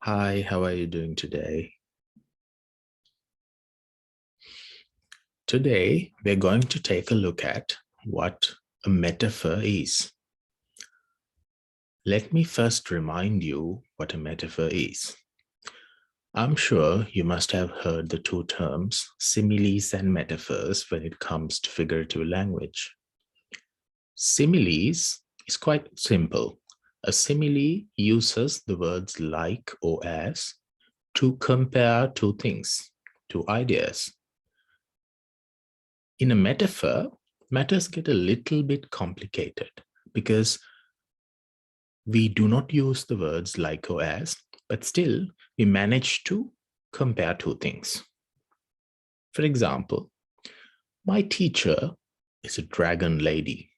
Hi, how are you doing today? Today, we're going to take a look at what a metaphor is. Let me first remind you what a metaphor is. I'm sure you must have heard the two terms, similes and metaphors, when it comes to figurative language. Similes is quite simple. A simile uses the words like or as to compare two things, two ideas. In a metaphor, matters get a little bit complicated because we do not use the words like or as, but still we manage to compare two things. For example, my teacher is a dragon lady.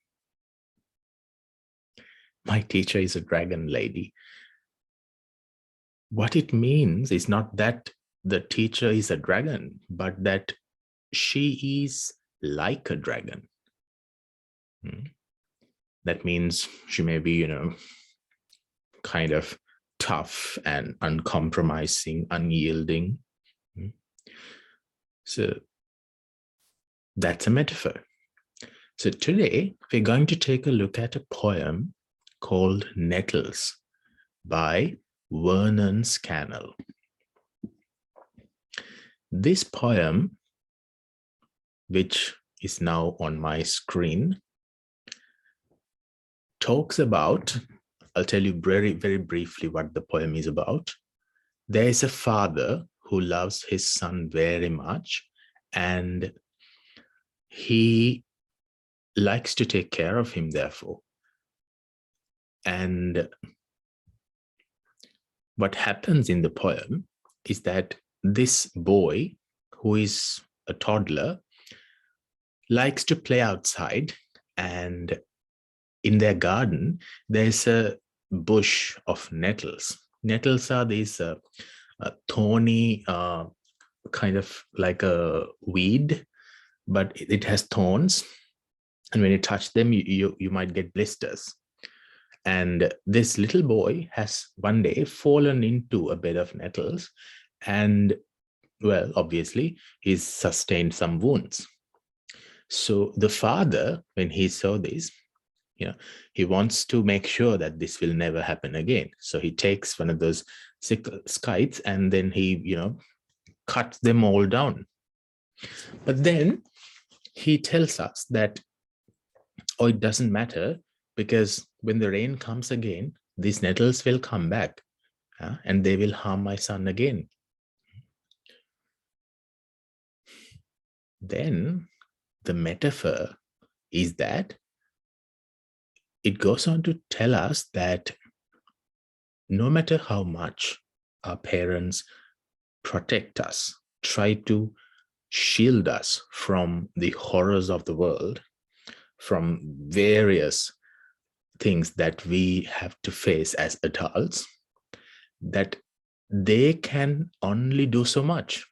My teacher is a dragon lady. What it means is not that the teacher is a dragon, but that she is like a dragon. That means she may be, kind of tough and uncompromising, unyielding. So that's a metaphor. So today we're going to take a look at a poem called Nettles by Vernon Scannell. This poem, which is now on my screen, talks about, I'll tell you very, very briefly what the poem is about. There is a father who loves his son very much, and he likes to take care of him, therefore. And what happens in the poem is that this boy, who is a toddler, likes to play outside, and in their garden, there's a bush of nettles. Nettles are these thorny, kind of like a weed, but it has thorns. And when you touch them, you might get blisters. And this little boy has one day fallen into a bed of nettles, and, well, obviously, he's sustained some wounds. So the father, when he saw this, he wants to make sure that this will never happen again. So he takes one of those scythes and then he, cuts them all down. But then he tells us that, oh, it doesn't matter, because when the rain comes again, these nettles will come back and they will harm my son again. Then the metaphor is that it goes on to tell us that no matter how much our parents protect us, try to shield us from the horrors of the world, from various things that we have to face as adults, that they can only do so much.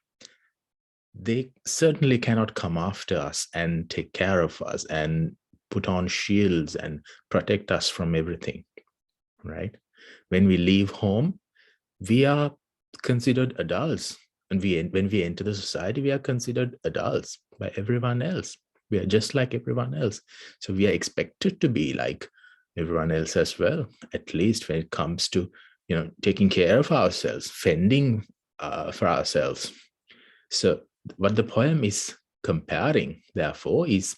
They certainly cannot come after us and take care of us and put on shields and protect us from everything, right? When we leave home, we are considered adults. And when we enter the society, we are considered adults by everyone else. We are just like everyone else. So we are expected to be like everyone else as well, at least when it comes to, taking care of ourselves, fending for ourselves. So what the poem is comparing, therefore, is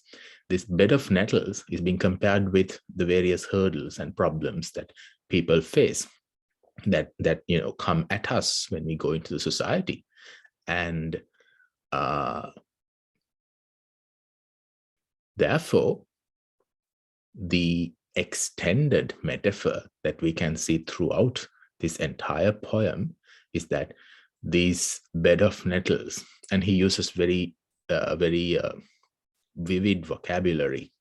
this bed of nettles is being compared with the various hurdles and problems that people face that come at us when we go into the society. And therefore, the extended metaphor that we can see throughout this entire poem is that this bed of nettles, and he uses very vivid vocabulary.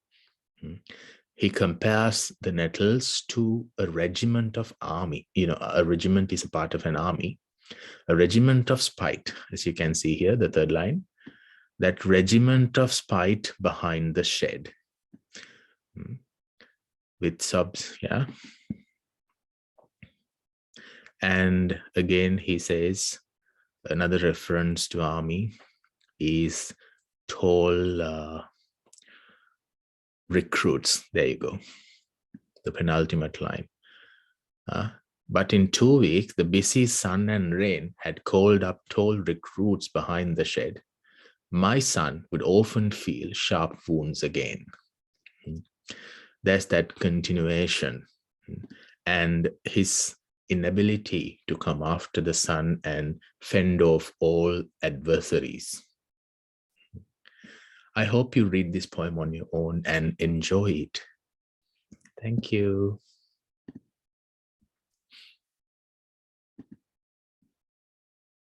He compares the nettles to a regiment of army. A regiment is a part of an army. A regiment of spite, as you can see here, the third line, that regiment of spite behind the shed. With subs, yeah. And again, he says, another reference to army is tall recruits. There you go, the penultimate line. But in 2 weeks, the busy sun and rain had called up tall recruits behind the shed. My son would often feel sharp wounds again. There's that continuation and his inability to come after the sun and fend off all adversaries. I hope you read this poem on your own and enjoy it. Thank you.